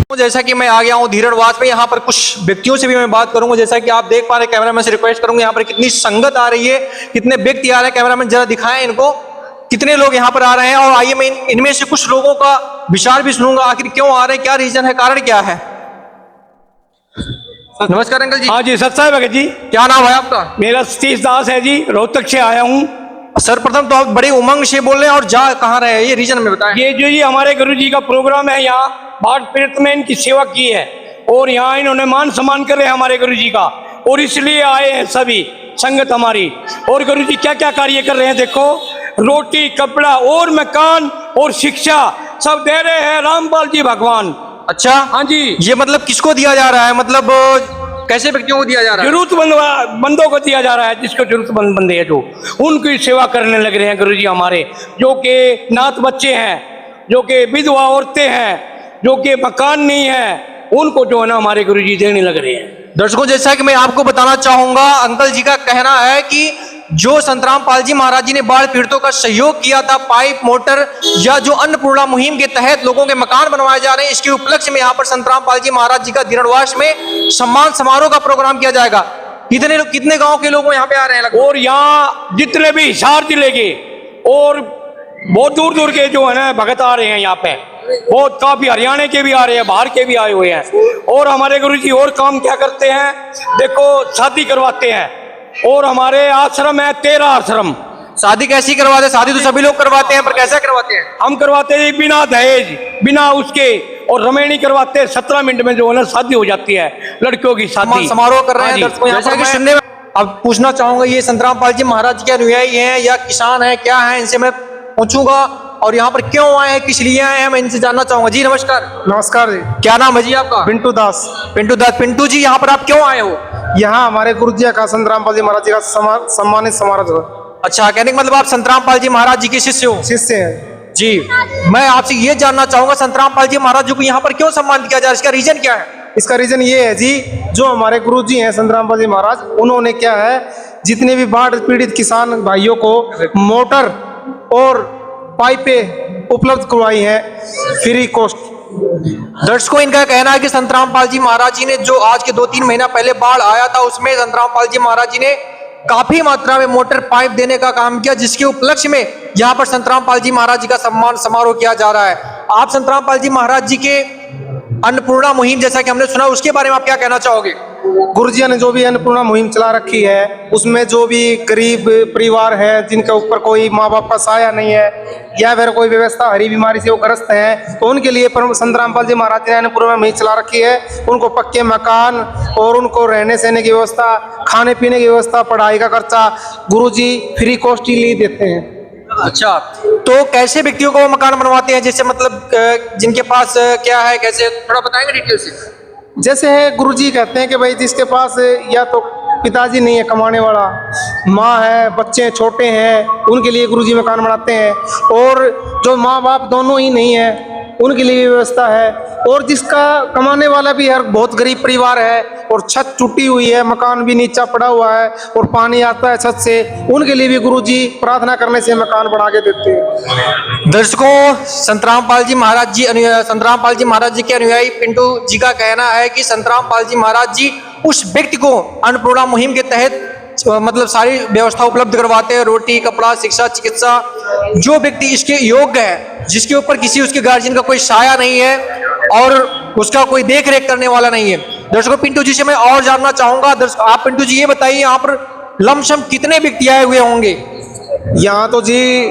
जैसा कि मैं आ गया हूँ धीरड़वास में, यहाँ पर कुछ व्यक्तियों से भी मैं बात करूंगा। जैसा कि आप देख पा रहे हैं, कैमरामैन से रिक्वेस्ट करूंगा, यहाँ पर कितनी संगत आ रही है, कितने व्यक्ति आ रहे हैं। कैमरामैन जरा दिखाएं इनको कितने लोग यहाँ पर आ रहे हैं। और आइए मैं इनमें से कुछ लोगों का विचार भी सुनूंगा, आखिर क्यों आ रहे हैं, क्या रीजन है, कारण क्या है। नमस्कार अंकल जी। हाँ जी, सत साहब भगत जी। क्या नाम है आपका? मेरा सतीश दास है जी, रोहतक से आया हूँ। सर प्रथम तो आप बड़े उमंग से बोल रहे हैं और जा कहाँ रहे हैं, ये रीजन में बताएं। ये जो ये हमारे गुरु जी का प्रोग्राम है, यहाँ बाढ़ पीड़ित में इनकी सेवा की है और यहाँ इन्होंने मान सम्मान करे हमारे गुरु जी का, और इसलिए आए हैं सभी संगत हमारी। और गुरु जी क्या क्या कार्य कर रहे हैं देखो, रोटी कपड़ा और मकान और शिक्षा सब दे रहे हैं रामपाल जी भगवान। अच्छा, हाँ जी। ये मतलब किसको दिया जा रहा है, मतलब कैसे व्यक्तियों को दिया जा रहा है? जरूरतमंद बंदों को दिया जा रहा है, जिसको जरूरतमंद बंदे हैं जो उनकी सेवा करने लग रहे हैं गुरु जी हमारे, जो कि नात बच्चे हैं, जो कि विधवा औरतें हैं, जो कि मकान नहीं है, उनको जो है ना हमारे गुरु जी देने लग रहे हैं। दर्शकों, जैसा कि मैं आपको बताना चाहूंगा, अंकल जी का कहना है कि जो संत रामपाल जी महाराज जी ने बाढ़ पीड़ितों का सहयोग किया था, पाइप मोटर या जो अन्नपूर्णा मुहिम के तहत लोगों के मकान बनवाए जा रहे हैं, इसके उपलक्ष्य में यहाँ पर संत रामपाल जी महाराज जी का धीरड़वास में सम्मान समारोह का प्रोग्राम किया जाएगा। कितने गांव के लोग यहाँ पे आ रहे हैं? और यहाँ जितने भी हिसार जिले के और बहुत दूर दूर के जो है ना भगत आ रहे हैं यहाँ पे, बहुत काफी हरियाणा के भी आ रहे हैं, बाहर के भी आए हुए हैं। और हमारे गुरु जी और काम क्या करते हैं देखो, शादी करवाते हैं, और हमारे आश्रम है 13 आश्रम। शादी कैसी करवाते हैं? शादी तो सभी लोग करवाते हैं, पर कैसे करवाते हैं? हम करवाते हैं बिना दहेज बिना उसके, और रमेणी करवाते हैं 17 मिनट में जो है ना शादी हो जाती है लड़कियों की शादी। समारोह कर रहे हैं दर्शकों यहाँ पर सुनने में। अब पूछना चाहूंगा, ये संत रामपाल जी महाराज के अनुयायी हैं या किसान हैं, क्या है, इनसे मैं पूछूंगा। और यहाँ पर क्यों आए हैं, किस लिए आए हैं, मैं इनसे जानना चाहूंगा। जी नमस्कार। नमस्कार जी। क्या नाम है जी आपका? पिंटू दास। पिंटू दास। पिंटू जी, यहाँ पर आप क्यों आए हो? यहाँ हमारे गुरु जी का संत रामपाल जी महाराज जी का सम्मानित समारोह। अच्छा, कहने का मतलब आप संत रामपाल जी महाराज जी के शिष्य हो? शिष्य हैं जी। मैं आपसे ये जानना चाहूंगा, संत रामपाल जी महाराज जी को यहाँ पर क्यों सम्मानित किया जा रहा है, इसका रीजन क्या है? इसका रीजन ये है जी, जो हमारे गुरु जी हैं संत रामपाल जी महाराज, उन्होंने क्या है, जितने भी बाढ़ पीड़ित किसान भाइयों को मोटर और पाइपें उपलब्ध करवाई हैं फ्री कॉस्ट। दर्शकों, इनका कहना है कि संत रामपाल जी महाराज जी ने जो आज के 2-3 महीना पहले बाढ़ आया था, उसमें संत रामपाल जी महाराज जी ने काफी मात्रा में मोटर पाइप देने का काम किया, जिसके उपलक्ष्य में यहाँ पर संत रामपाल जी महाराज जी का सम्मान समारोह किया जा रहा है। आप संत रामपाल जी महाराज जी के अन्नपूर्णा मुहिम जैसा कि हमने सुना, उसके बारे में आप क्या कहना चाहोगे? गुरुजी ने जो भी अन्नपूर्णा मुहिम चला रखी है, उसमें जो भी गरीब परिवार है, जिनके ऊपर कोई माँ बाप का साया नहीं है या फिर कोई व्यवस्था हरी बीमारी से वो ग्रस्त हैं, तो उनके लिए संत रामपाल जी महाराज जी ने अन्नपूर्णा मुहिम चला रखी है। उनको पक्के मकान और उनको रहने सहने की व्यवस्था, खाने पीने की व्यवस्था, पढ़ाई का खर्चा गुरुजी फ्री कॉस्ट ही देते हैं। अच्छा, तो कैसे व्यक्तियों को मकान बनवाते हैं, जैसे मतलब जिनके पास क्या है, कैसे, थोड़ा बताएंगे डिटेल से? जैसे है गुरुजी कहते हैं कि भाई जिसके पास या तो पिताजी नहीं है कमाने वाला, माँ है, बच्चे छोटे हैं, उनके लिए गुरुजी मकान बनाते हैं। और जो माँ बाप दोनों ही नहीं है, उनके लिए भी व्यवस्था है। और जिसका कमाने वाला भी है, बहुत गरीब परिवार है और छत टूटी हुई है, मकान भी नीचा पड़ा हुआ है और पानी आता है छत से, उनके लिए भी गुरुजी प्रार्थना करने से मकान बना के देते हैं। दर्शकों, संत रामपाल जी महाराज जी के अनुयायी पिंटू जी का कहना है कि संत रामपाल जी महाराज जी उस व्यक्ति को अन्नपूर्णा मुहिम के तहत मतलब सारी व्यवस्था उपलब्ध करवाते हैं, रोटी कपड़ा शिक्षा चिकित्सा। जो व्यक्ति इसके योग्य है, जिसके ऊपर किसी उसके गार्जियन का कोई साया नहीं है और उसका कोई देख रेख करने वाला नहीं है। दर्शकों, पिंटू जी से मैं और जानना चाहूंगा। आप पिंटू जी ये बताइए, यहाँ पर लमसम कितने व्यक्ति आए हुए होंगे? यहाँ तो जी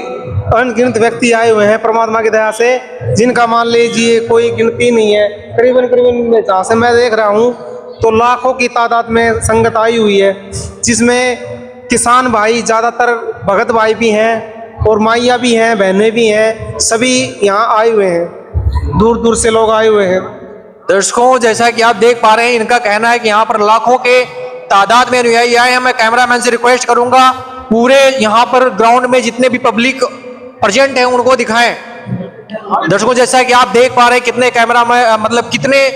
अनगिनत व्यक्ति आए हुए हैं परमात्मा की दया से, जिनका मान लीजिए कोई गिनती नहीं है। करीबन जहाँ से मैं देख रहा हूँ तो लाखों की तादाद में संगत आई हुई है, जिसमें किसान भाई ज़्यादातर, भगत भाई भी हैं और माइया भी हैं, बहनें भी हैं, सभी यहाँ आए हुए हैं, दूर दूर से लोग आए हुए हैं। दर्शकों, जैसा कि आप देख पा रहे हैं, इनका कहना है कि यहाँ पर लाखों के तादाद में अनुयायी आए हैं। मैं कैमरामैन से रिक्वेस्ट करूंगा, पूरे यहाँ पर ग्राउंड में जितने भी पब्लिक प्रेजेंट हैं उनको दिखाएं। दर्शकों, जैसा कि आप देख पा रहे हैं, कितने कैमरा में मतलब कितने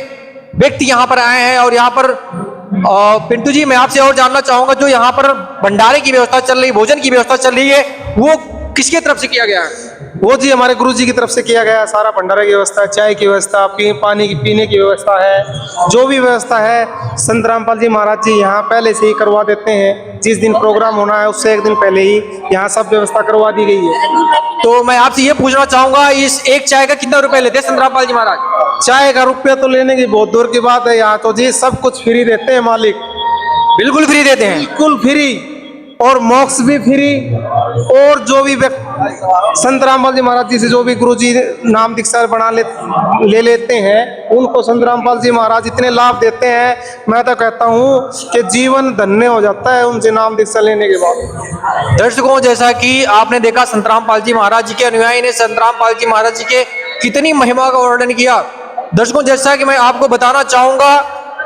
व्यक्ति यहाँ पर आए हैं। और यहाँ पर पिंटू जी, मैं आपसे और जानना चाहूंगा, जो यहाँ पर भंडारे की व्यवस्था चल रही, भोजन की व्यवस्था चल रही है, वो किसके तरफ से किया गया है? वो जी हमारे गुरु जी की तरफ से किया गया सारा भंडारे की व्यवस्था, चाय की व्यवस्था, पानी की पीने की व्यवस्था है, जो भी व्यवस्था है संत रामपाल जी महाराज जी यहाँ पहले से ही करवा देते हैं। जिस दिन प्रोग्राम होना है उससे एक दिन पहले ही यहाँ सब व्यवस्था करवा दी गई है। तो मैं आपसे ये पूछना चाहूंगा, इस एक चाय का कितना रुपए लेते हैं संत रामपाल जी महाराज? चाय का रुपया तो लेने की बहुत दूर की बात है, यहाँ तो जी सब कुछ फ्री देते हैं मालिक, बिल्कुल फ्री देते हैं। बिल्कुल फ्री, और मोक्ष भी फ्री। और जो भी संत रामपाल जी महाराज जी से जो भी गुरु जी नाम दीक्षा ले लेते हैं, उनको संत रामपाल जी महाराज इतने लाभ देते हैं, मैं तो कहता हूँ कि जीवन धन्य हो जाता है उनसे नाम दीक्षा लेने के बाद। दर्शकों, जैसा कि आपने देखा संत रामपाल जी महाराज जी के अनुयायी ने संत रामपाल जी महाराज जी के कितनी महिमा का वर्णन किया। दर्शकों, जैसा कि मैं आपको बताना चाहूंगा,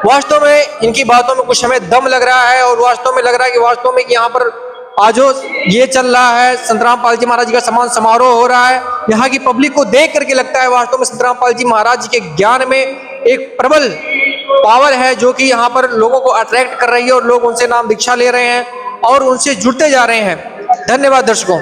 वास्तव में इनकी बातों में कुछ हमें दम लग रहा है, और वास्तव में लग रहा है कि वास्तव में यहाँ पर आज ये चल रहा है, संत रामपाल जी महाराज जी का सम्मान समारोह हो रहा है। यहाँ की पब्लिक को देख करके लगता है वास्तव में संत रामपाल जी महाराज जी के ज्ञान में एक प्रबल पावर है, जो कि यहाँ पर लोगों को अट्रैक्ट कर रही है, और लोग उनसे नाम दीक्षा ले रहे हैं और उनसे जुड़ते जा रहे हैं। धन्यवाद दर्शकों।